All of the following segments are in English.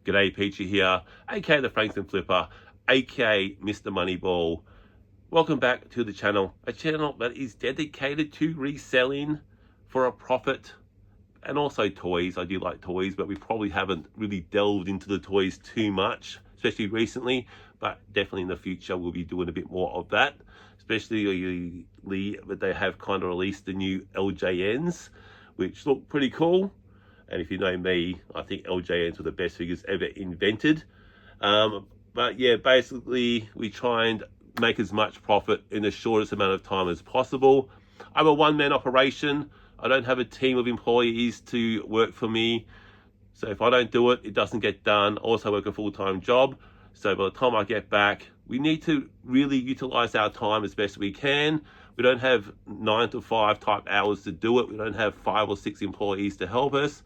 G'day, Peachy here, aka the Frankston Flipper, aka Mr. Moneyball. Welcome back to the channel, a channel that is dedicated to reselling for a profit, and also toys. I do like toys, but we probably haven't really delved into the toys too much, especially recently, but definitely in the future we'll be doing a bit more of that, especially that they have kind of released the new LJNs, which look pretty cool. And if you know me, I think LJNs were the best figures ever invented. But yeah, basically we try and make as much profit in the shortest amount of time as possible. I'm a one-man operation. I don't have a team of employees to work for me. So if I don't do it, it doesn't get done. I also work a full-time job. So by the time I get back, we need to really utilize our time as best we can. We don't have 9 to 5 type hours to do it. We don't have 5 or 6 employees to help us.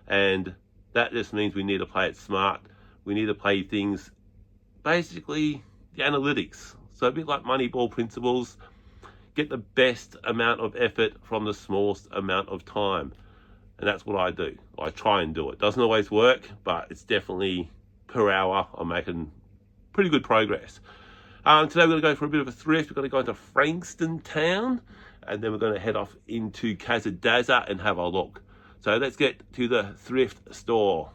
And that just means we need to play it smart. We need to play things, basically the analytics. So a bit like Moneyball principles, get the best amount of effort from the smallest amount of time. And that's what I do. I try and do it. Doesn't always work, but it's definitely per hour I'm making pretty good progress. Today we're going to go for a bit of a thrift. We're going to go into Frankston town, and then we're going to head off into Kazadaza and have a look. So let's get to the thrift store.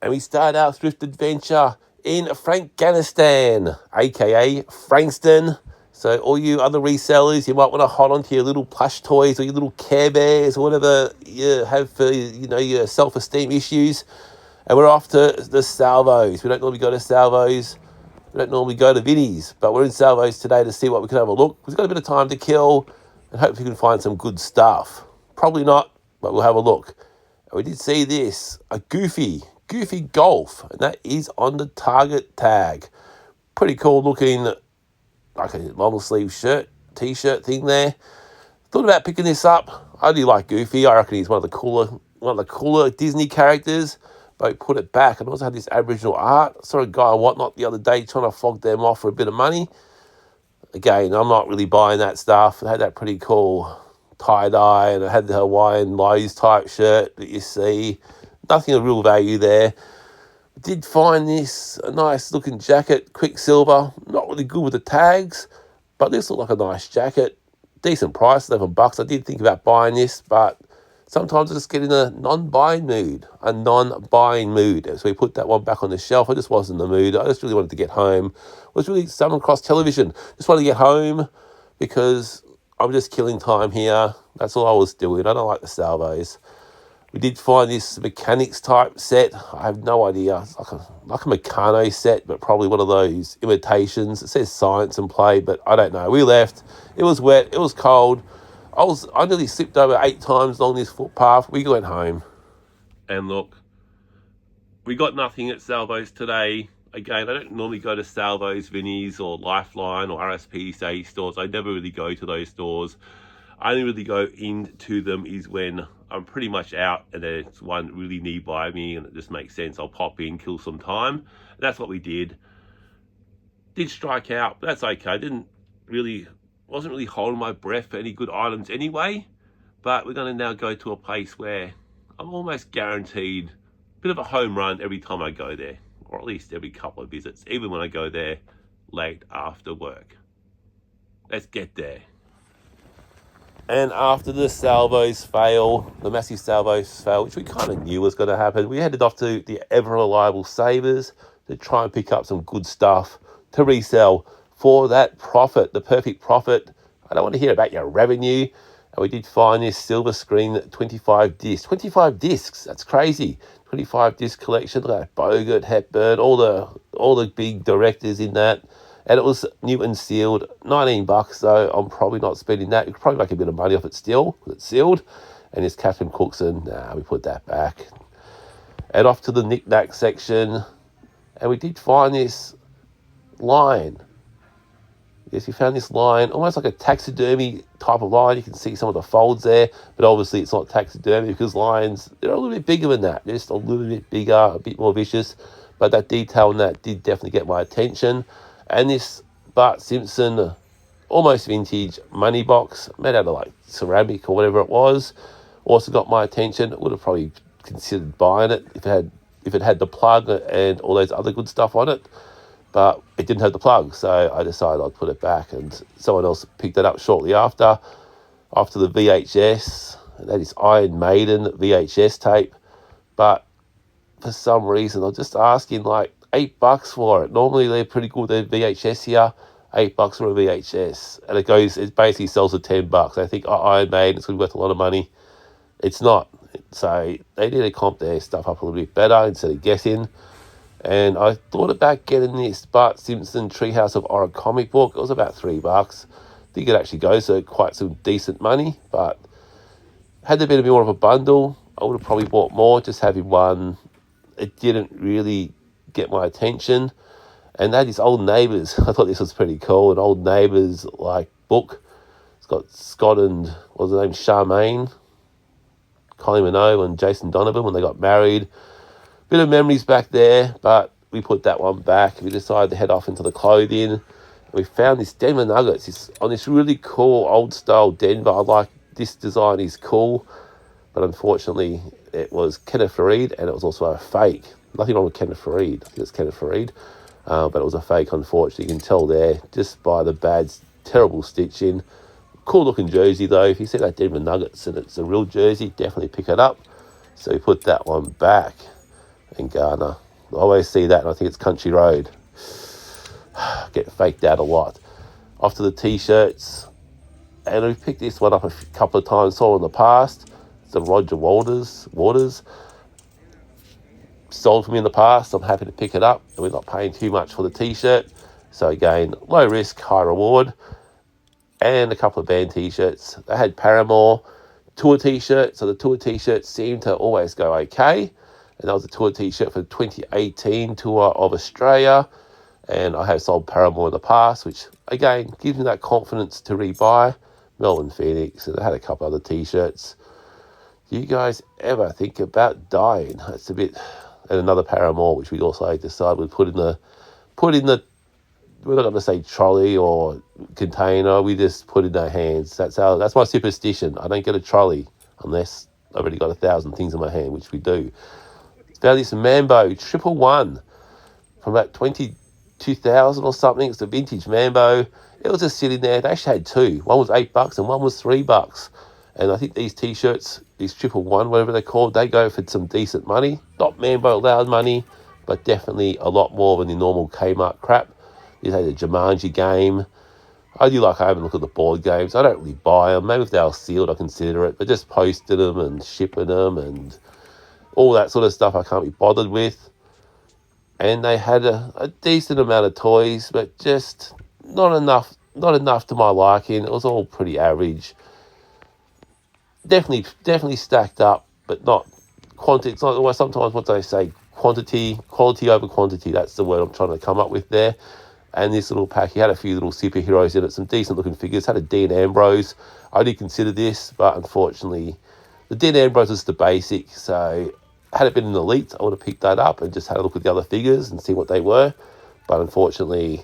And we start our thrift adventure in Frankganistan, aka Frankston. So all you other resellers, you might want to hold on to your little plush toys or your little Care Bears or whatever you have for, your self-esteem issues. And we're off to the Salvos. We don't normally go to Salvos. We don't normally go to Vinnie's, but we're in Salvos today to see what we can have a look. We've got a bit of time to kill, and hopefully we can find some good stuff. Probably not, but we'll have a look. And we did see this, a Goofy Golf, and that is on the Target tag. Pretty cool looking, like a long sleeve shirt, T-shirt thing there. Thought about picking this up. I do like Goofy. I reckon he's one of the cooler Disney characters. But put it back, and also had this Aboriginal art. I saw a guy on Whatnot the other day trying to flog them off for a bit of money. Again, I'm not really buying that stuff. It had that pretty cool tie-dye, and it had the Hawaiian Lows type shirt that you see. Nothing of real value there. Did find this, a nice looking jacket, Quicksilver. Not really good with the tags, but this looked like a nice jacket. Decent price, $11. I did think about buying this, but sometimes I just get in a non-buying mood. So we put that one back on the shelf. I just wasn't in the mood. I just really wanted to get home. I was really stumbling across television. Just wanted to get home because I'm just killing time here. That's all I was doing. I don't like the Salvos. We did find this mechanics type set. I have no idea. It's like a Meccano set, but probably one of those imitations. It says science and play, but I don't know. We left. It was wet. It was cold. I nearly slipped over 8 times along this footpath. We went home. And look, we got nothing at Salvos today. Again, I don't normally go to Salvos, Vinnie's, or Lifeline, or RSPCA stores. I never really go to those stores. I only really go into them is when I'm pretty much out and there's one really nearby me and it just makes sense. I'll pop in, kill some time. And that's what we did. Did strike out, but that's okay. Wasn't really holding my breath for any good items anyway, but we're going to now go to a place where I'm almost guaranteed a bit of a home run every time I go there, or at least every couple of visits, even when I go there late after work. Let's get there. And after the Salvos fail, the massive Salvos fail, which we kind of knew was going to happen, we headed off to the ever-reliable Savers to try and pick up some good stuff to resell for that profit, the perfect profit. I don't want to hear about your revenue. And we did find this silver screen 25 discs. 25 discs, that's crazy. 25 disc collection, like Bogart, Hepburn, all the big directors in that. And it was new and sealed, $19, so I'm probably not spending that. You could probably make a bit of money off it still, because it's sealed. And it's Captain Cookson, we put that back. And off to the knick-knack section. And we did find this lion. Yes, we found this lion, almost like a taxidermy type of lion. You can see some of the folds there, but obviously it's not taxidermy because lions, they're a little bit bigger than that. They're just a little bit bigger, a bit more vicious. But that detail in that did definitely get my attention. And this Bart Simpson, almost vintage money box, made out of like ceramic or whatever it was, also got my attention. Would have probably considered buying it if it had if it had the plug and all those other good stuff on it, but it didn't have the plug, so I decided I'd put it back, and someone else picked it up shortly after the VHS, and that is Iron Maiden VHS tape, but for some reason I'm just asking like $8 for it. Normally they're pretty good, they're VHS here, $8 for a VHS, and it basically sells for $10. I think Iron Maiden, it's going to be worth a lot of money. It's not. So they need to comp their stuff up a little bit better instead of guessing. And I thought about getting this Bart Simpson Treehouse of Horror comic book. It was about $3. I think it actually goes for quite some decent money, but had there been a bit more of a bundle, I would have probably bought more. Just having one, it didn't really get my attention. And that is Old Neighbours. I thought this was pretty cool. An Old Neighbours like book. It's got Scott and, what was the name, Charmaine, Kylie Minogue and Jason Donovan when they got married. Bit of memories back there, but we put that one back. We decided to head off into the clothing. We found this Denver Nuggets on this really cool old style Denver. I like this design, is cool, but unfortunately it was Kenneth Fareed, and it was also a fake. Nothing wrong with Kenneth Fareed. I think it's Kenneth Fareed, but it was a fake, unfortunately. You can tell there just by the bad, terrible stitching. Cool looking jersey though. If you see that Denver Nuggets and it's a real jersey, definitely pick it up. So we put that one back. And Garner, I always see that, and I think it's Country Road. Get faked out a lot. Off to the T-shirts, and we've picked this one up a couple of times. Saw in the past. It's the Roger Waters. Sold for me in the past. I'm happy to pick it up, and we're not paying too much for the T-shirt. So again, low risk, high reward. And a couple of band T-shirts. They had Paramore tour T-shirt, so the tour T-shirts seem to always go okay. And that was a tour T-shirt for the 2018 tour of Australia. And I have sold Paramore in the past, which, again, gives me that confidence to rebuy. Melbourne Phoenix, and I had a couple other T-shirts. Do you guys ever think about dying? That's a bit... And another Paramore, which we also decided we'd put in the... We're not going to say trolley or container. We just put in our hands. That's my superstition. I don't get a trolley unless I've already got 1,000 things in my hand, which we do. Found this Mambo 111 from about 2000 or something. It's a vintage Mambo. It was just sitting there. They actually had two. One was $8 and one was $3. And I think these T-shirts, these 111, whatever they're called, they go for some decent money. Not Mambo loud money, but definitely a lot more than the normal Kmart crap. You had a Jumanji game. I do like having a look at the board games. I don't really buy them. Maybe if they were sealed, I consider it. But just posting them and shipping them and all that sort of stuff I can't be bothered with. And they had a decent amount of toys, but just not enough to my liking. It was all pretty average. Definitely stacked up, but not quantity. It's not, well, sometimes what they say, quality over quantity. That's the word I'm trying to come up with there. And this little pack, he had a few little superheroes in it, some decent looking figures. Had a Dean Ambrose. I did consider this, but unfortunately, the Dean Ambrose is the basic. So had it been an Elite, I would have picked that up and just had a look at the other figures and see what they were. But unfortunately,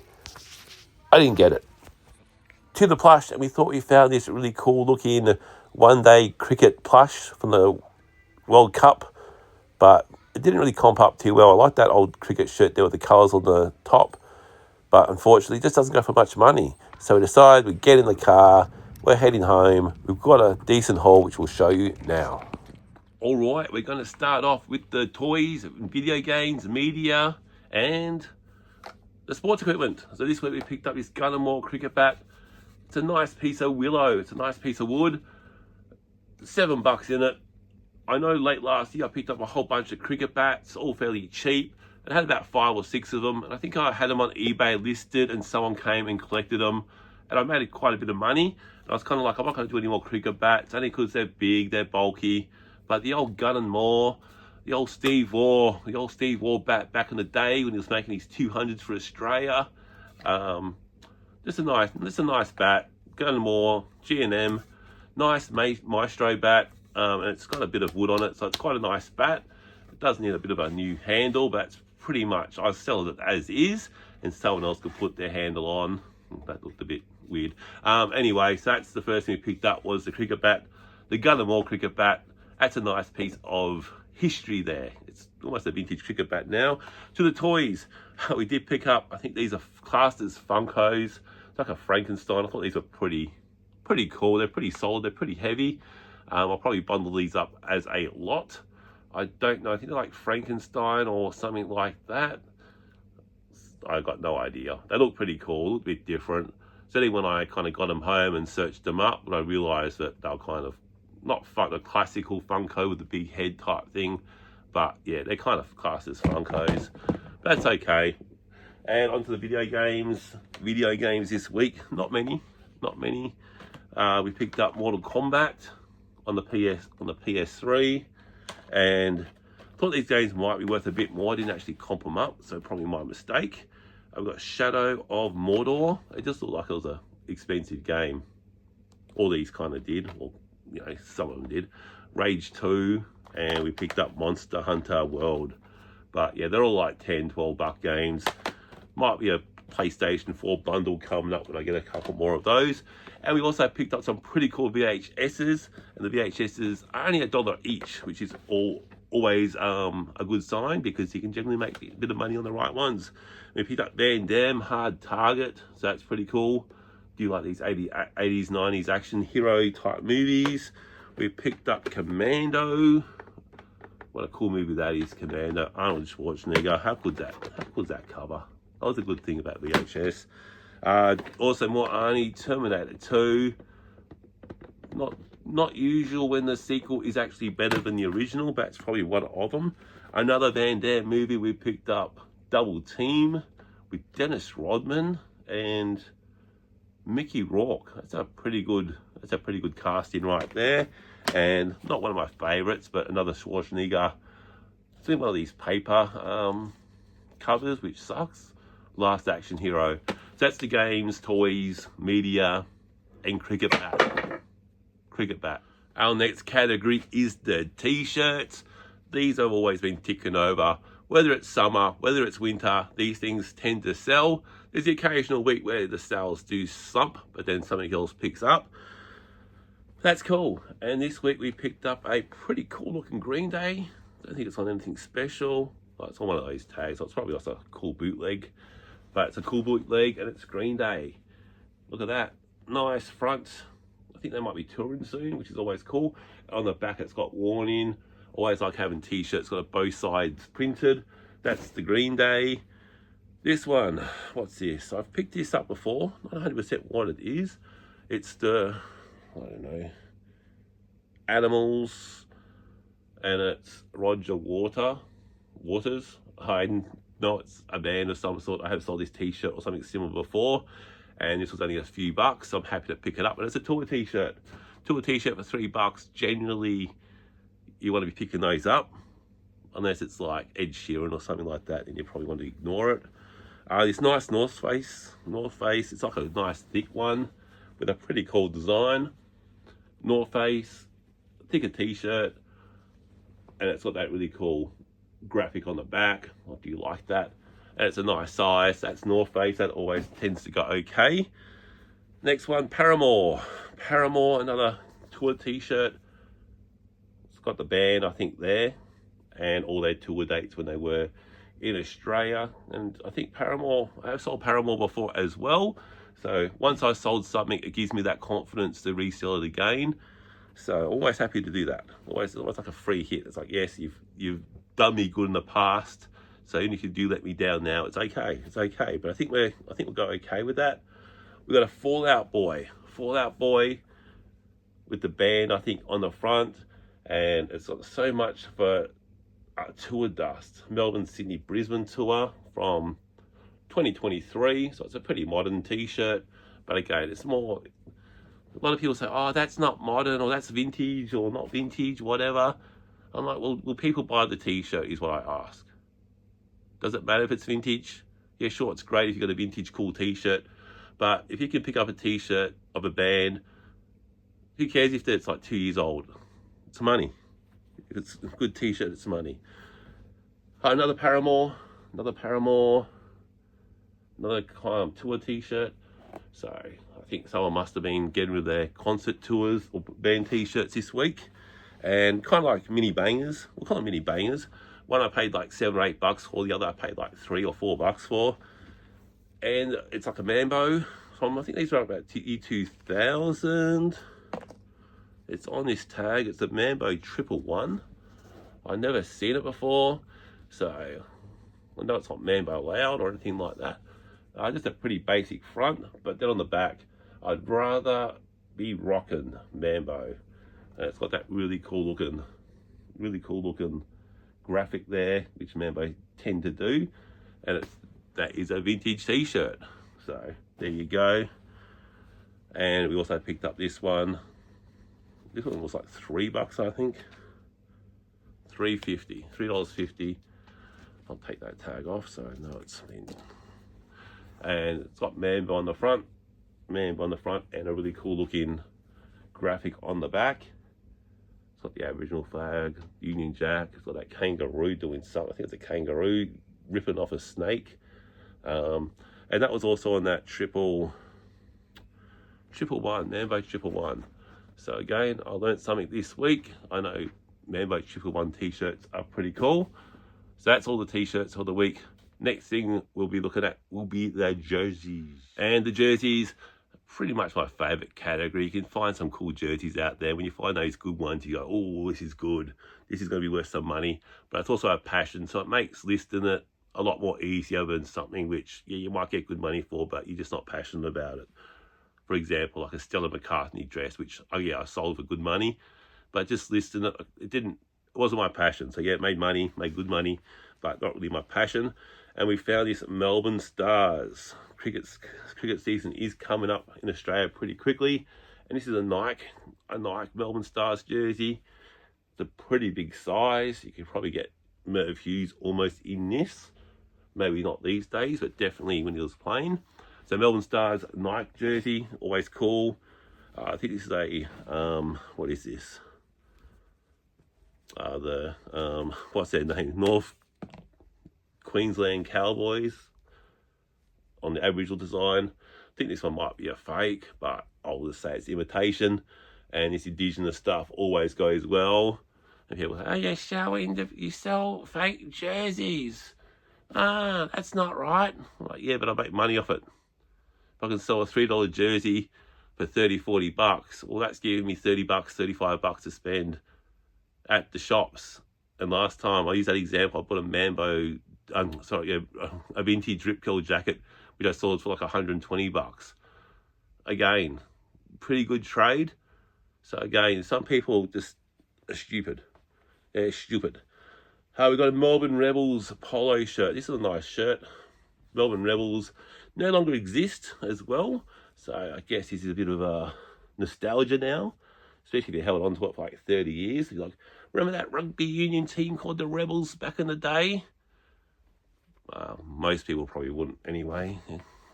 I didn't get it. To the plush, and we thought we found this really cool looking one-day cricket plush from the World Cup, but it didn't really comp up too well. I like that old cricket shirt there with the colours on the top, but unfortunately, it just doesn't go for much money. So we decided we get in the car, we're heading home. We've got a decent haul, which we'll show you now. All right, we're going to start off with the toys, video games, media, and the sports equipment. So this week we picked up this Gunnermore cricket bat. It's a nice piece of willow. It's a nice piece of wood. $7 in it. I know late last year I picked up a whole bunch of cricket bats, all fairly cheap. I had about 5 or 6 of them, and I think I had them on eBay listed, and someone came and collected them, and I made quite a bit of money. And I was kind of like, I'm not going to do any more cricket bats, only because they're big, they're bulky. But the old Gunnermore, the old Steve Waugh bat back in the day when he was making his 200s for Australia. Just a nice bat. Gunnermore, G&M, nice Maestro bat, and it's got a bit of wood on it, so it's quite a nice bat. It does need a bit of a new handle, but it's pretty much, I sell it as is, and someone else could put their handle on. That looked a bit weird. Anyway, so that's the first thing we picked up, was the cricket bat, the Gunnermore cricket bat. That's a nice piece of history there. It's almost a vintage cricket bat now. To the toys, we did pick up, I think these are classed as Funkos. It's like a Frankenstein. I thought these were pretty cool. They're pretty solid, they're pretty heavy. I'll probably bundle these up as a lot. I don't know, I think they're like Frankenstein or something like that. I got no idea. They look pretty cool, look a bit different. Certainly when I kind of got them home and searched them up, and I realized that they were kind of not a classical Funko with the big head type thing, but yeah, they're kind of classed as Funkos. But that's okay. And onto the video games. Video games this week, not many. We picked up Mortal Kombat on the PS3, and thought these games might be worth a bit more. I didn't actually comp them up, so probably my mistake. I've got Shadow of Mordor. It just looked like it was an expensive game. All these kind of did, or you know, some of them did. Rage 2, and we picked up Monster Hunter World. But yeah, they're all like 10, 12 buck games. Might be a PlayStation 4 bundle coming up when I get a couple more of those. And we also picked up some pretty cool VHSs, and the VHSs are only $1 each, which is always a good sign, because you can generally make a bit of money on the right ones. We picked up Van Damme Hard Target, so that's pretty cool. Do you like these 80s, 90s action hero type movies? We picked up Commando. What a cool movie that is, Commando. Arnold Schwarzenegger. How good's that cover? That was a good thing about VHS. Also more Arnie, Terminator 2. Not usual when the sequel is actually better than the original, but it's probably one of them. Another Van Damme movie we picked up, Double Team, with Dennis Rodman and Mickey Rourke. That's a pretty good casting right there. And not one of my favorites, but another Schwarzenegger. It's in one of these paper covers, which sucks. Last Action Hero. So that's the games, toys, media, and cricket bat. Our next category is the t-shirts. These have always been ticking over. Whether it's summer, whether it's winter, these things tend to sell. There's the occasional week where the sales do slump, but then something else picks up. That's cool. And this week we picked up a pretty cool looking Green Day. I don't think it's on anything special. Well, it's on one of those tags, so it's probably also a cool bootleg. But it's a cool bootleg, and it's Green Day. Look at that. Nice front. I think they might be touring soon, which is always cool. On the back, it's got warning. Always like having t-shirts, got both sides printed. That's the Green Day. This one, what's this? I've picked this up before. Not 100% what it is. It's the, I don't know, Animals, and it's Roger Waters. I know it's a band of some sort. I have sold this t-shirt or something similar before, and this was only a few bucks, so I'm happy to pick it up. But it's a tour t-shirt. Tour t-shirt for $3. Generally, you want to be picking those up, unless it's like Ed Sheeran or something like that, then you probably want to ignore it. This nice North Face. It's like a nice thick one with a pretty cool design. North Face, thicker t-shirt, and it's got that really cool graphic on the back. What do you like that? And it's a nice size. That's North Face. That always tends to go okay. Next one, Paramore, another tour t-shirt. It's got the band, I think, there, and all their tour dates when they were in Australia. And I think Paramore, I have sold Paramore before as well, so once I sold something, it gives me that confidence to resell it again. So always happy to do that. Always like a free hit. It's like, yes, you've done me good in the past, so even if you do let me down now, it's okay. But I think we'll go okay with that. We got a Fallout Boy with the band, I think, on the front, and it's got so much for tour dust. Melbourne, Sydney, Brisbane tour from 2023. So it's a pretty modern t-shirt, but again, it's more, a lot of people say, oh, that's not modern, or that's vintage, or not vintage, whatever. I'm like, well, will people buy the t-shirt is what I ask. Does it matter if it's vintage? Yeah, sure, it's great if you've got a vintage cool t-shirt, but if you can pick up a t-shirt of a band, who cares if it's like 2 years old? It's money. If it's a good t-shirt, it's money. Another Paramore, another tour t-shirt. So I think someone must have been getting rid of their concert tours or band t-shirts this week, and kind of like mini bangers. We'll call them mini bangers, One I paid like $7 or $8 for, the other I paid like $3 or $4 for. And it's like a Mambo. I think these are about year 2000. It's on this tag. It's a Mambo 111. I've never seen it before, so I know it's not Mambo loud or anything like that. Just a pretty basic front, but then on the back, I'd rather be rocking Mambo. And it's got that really cool looking graphic there, which Mambo tend to do, and that is a vintage t-shirt. So there you go. And we also picked up this one. This one was like $3, I think. $3.50. I'll take that tag off so I know it's been. And it's got Mambo on the front, and a really cool looking graphic on the back. It's got the Aboriginal flag, Union Jack. It's got that kangaroo doing something. I think it's a kangaroo ripping off a snake. And that was also on that triple one, Mambo 111. So again, I learned something this week. I know Mambo 111 t-shirts are pretty cool. So that's all the t-shirts for the week. Next thing we'll be looking at will be the jerseys. And the jerseys, pretty much my favorite category. You can find some cool jerseys out there. When you find those good ones, you go, oh, this is good. This is going to be worth some money. But it's also a passion, so it makes listing it a lot more easier than something which, yeah, you might get good money for, but you're just not passionate about it. For example, like a Stella McCartney dress, which, oh yeah, I sold for good money, but just listing it, it wasn't my passion. So yeah, it made money, made good money, but not really my passion. And we found this Melbourne Stars. Cricket season is coming up in Australia pretty quickly. And this is a Nike Melbourne Stars jersey. It's a pretty big size. You could probably get Merv Hughes almost in this. Maybe not these days, but definitely when he was playing. So Melbourne Stars Nike jersey, always cool. I think this is a, what is this? What's their name? North Queensland Cowboys on the Aboriginal design. I think this one might be a fake, but I'll just say it's imitation. And this Indigenous stuff always goes well. And people say, oh, you sell fake jerseys. That's not right. I'm like, yeah, but I make money off it. If I can sell a $3 jersey for $30-40, well, that's giving me $30-35 to spend at the shops. And last time I used that example, I bought a Mambo, a vintage Rip Curl jacket, which I sold for like $120. Again, pretty good trade. So again, some people just are stupid. They're stupid. We got a Melbourne Rebels polo shirt. This is a nice shirt. Melbourne Rebels no longer exist as well. So I guess this is a bit of a nostalgia now, especially if you held on to it for like 30 years. You're like, remember that rugby union team called the Rebels back in the day? Most people probably wouldn't anyway.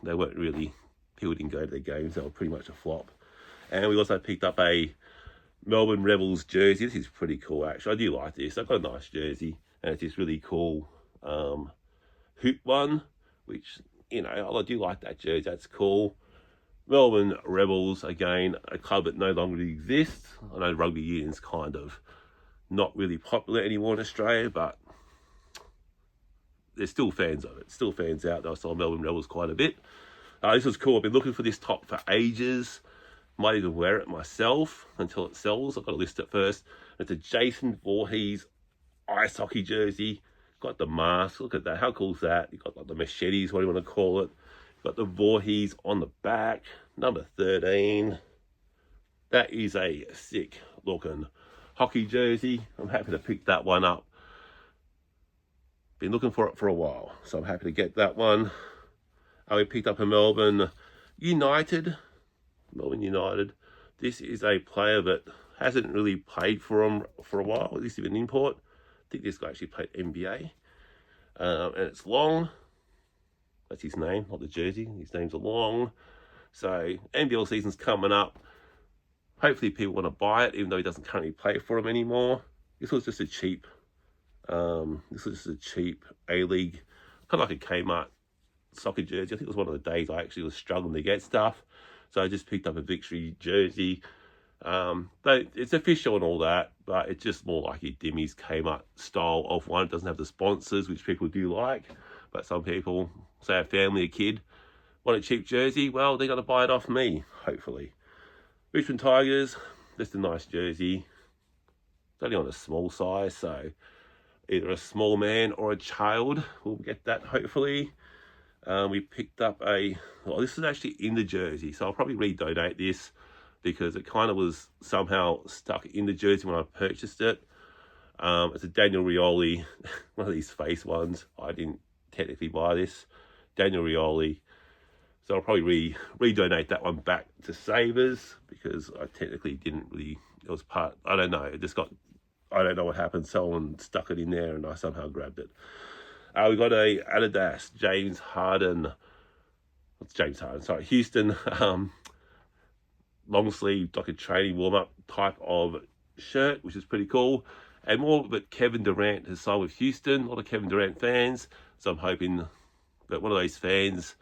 They weren't really, people didn't go to their games. They were pretty much a flop. And we also picked up a Melbourne Rebels jersey. This is pretty cool, actually. I do like this. I've got a nice jersey, and it's this really cool hoop one, which, you know, I do like that jersey. That's cool. Melbourne Rebels, again, a club that no longer exists. I know rugby union's kind of not really popular anymore in Australia, but there's still fans of it. Still fans out there. I saw Melbourne Rebels quite a bit. This was cool. I've been looking for this top for ages. Might even wear it myself until it sells. I've got to list it first. It's a Jason Voorhees ice hockey jersey. Got the mask. Look at that. How cool is that? You've got like the machetes, what do you want to call it. Got the Voorhees on the back. Number 13. That is a sick looking hockey jersey. I'm happy to pick that one up. Been looking for it for a while, so I'm happy to get that one. We picked up a Melbourne United. This is a player that hasn't really played for them for a while. This is an import. I think this guy actually played NBA. And it's Long. That's his name, not the jersey. His name's Long. So NBL season's coming up. Hopefully people want to buy it, even though he doesn't currently play for them anymore. This was just a cheap A-League, kind of like a Kmart soccer jersey. I think it was one of the days I actually was struggling to get stuff. So I just picked up a Victory jersey. Though it's official and all that, but it's just more like a Dimmy's Kmart style of one. It doesn't have the sponsors, which people do like, but some people, say a family, a kid, want a cheap jersey, well, they're going to buy it off me, hopefully. Richmond Tigers, just a nice jersey. It's only on a small size, so either a small man or a child will get that, hopefully. We picked up well, this is actually in the jersey, so I'll probably redonate this because it kind of was somehow stuck in the jersey when I purchased it. It's a Daniel Rioli, one of these face ones. I didn't technically buy this. Daniel Rioli. So I'll probably redonate that one back to Savers because I technically didn't really, it was part, I don't know, it just got, I don't know what happened. Someone stuck it in there and I somehow grabbed it. We got a Adidas Houston long sleeve, like a training warm-up type of shirt, which is pretty cool. And more that Kevin Durant has signed with Houston, a lot of Kevin Durant fans. So I'm hoping that one of those fans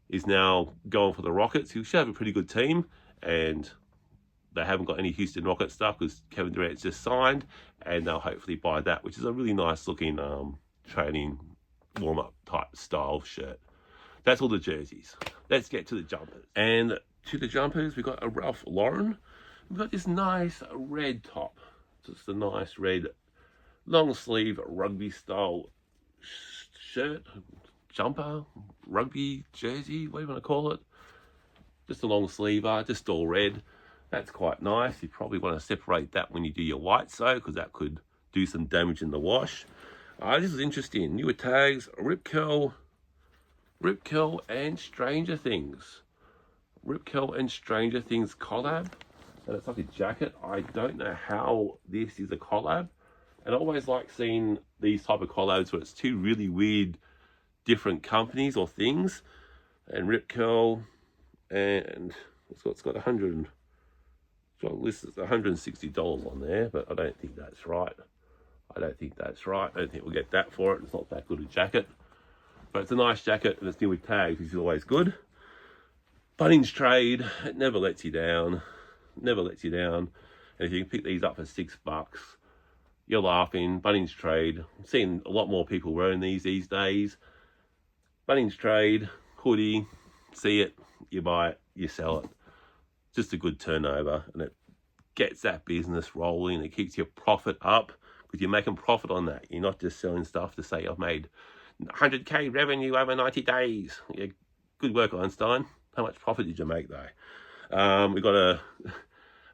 is now going for the Rockets, who should have a pretty good team, and they haven't got any Houston Rocket stuff because Kevin Durant's just signed, and they'll hopefully buy that, which is a really nice looking training warm-up type style shirt. That's all the jerseys. Let's get to the jumpers. And to the jumpers, we've got a Ralph Lauren. We've got this nice red top. Just a nice red long sleeve rugby style shirt, jumper, rugby jersey, what do you want to call it? Just a long sleeve, just all red. That's quite nice. You probably want to separate that when you do your white sew because that could do some damage in the wash. This is interesting. Newer tags, Rip Curl and Stranger Things. Rip Curl and Stranger Things collab. And it's like a jacket. I don't know how this is a collab. And I always like seeing these type of collabs where it's two really weird different companies or things. And Rip Curl, and it's got $160 on there, but I don't think that's right. I don't think we'll get that for it. It's not that good a jacket. But it's a nice jacket and it's new with tags, which is always good. Bunnings Trade, it never lets you down. Never lets you down. And if you can pick these up for $6, you're laughing. Bunnings Trade. I'm seeing a lot more people wearing these days. Bunnings Trade, hoodie, see it, you buy it, you sell it. Just a good turnover, and it gets that business rolling. It keeps your profit up because you're making profit on that. You're not just selling stuff to say I've made 100k revenue over 90 days. Yeah, good work, Einstein. How much profit did you make though? We got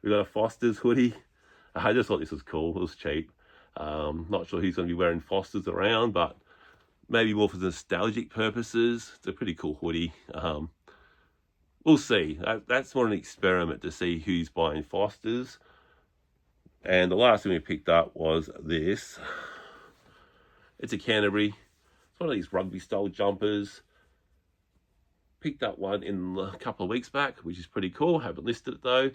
a Foster's hoodie. I just thought this was cool. It was cheap. Not sure who's going to be wearing Foster's around, but maybe more for nostalgic purposes. It's a pretty cool hoodie. We'll see. That's more an experiment to see who's buying Foster's. And the last thing we picked up was this. It's a Canterbury. It's one of these rugby style jumpers. Picked up one in a couple of weeks back, which is pretty cool. Haven't listed it though.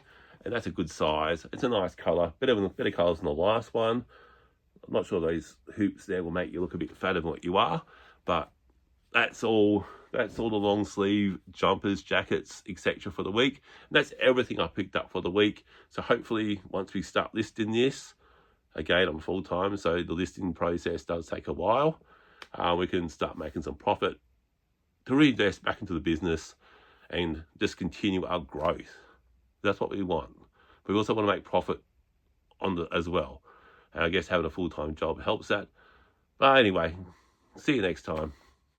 And that's a good size. It's a nice colour. Better colours than the last one. I'm not sure those hoops there will make you look a bit fatter than what you are. But that's all the long sleeve jumpers, jackets, etc. for the week. And that's everything I picked up for the week. So hopefully once we start listing this, again, I'm full time, so the listing process does take a while. We can start making some profit to reinvest back into the business and just continue our growth. That's what we want. But we also want to make profit as well. And I guess having a full-time job helps that. But anyway, see you next time.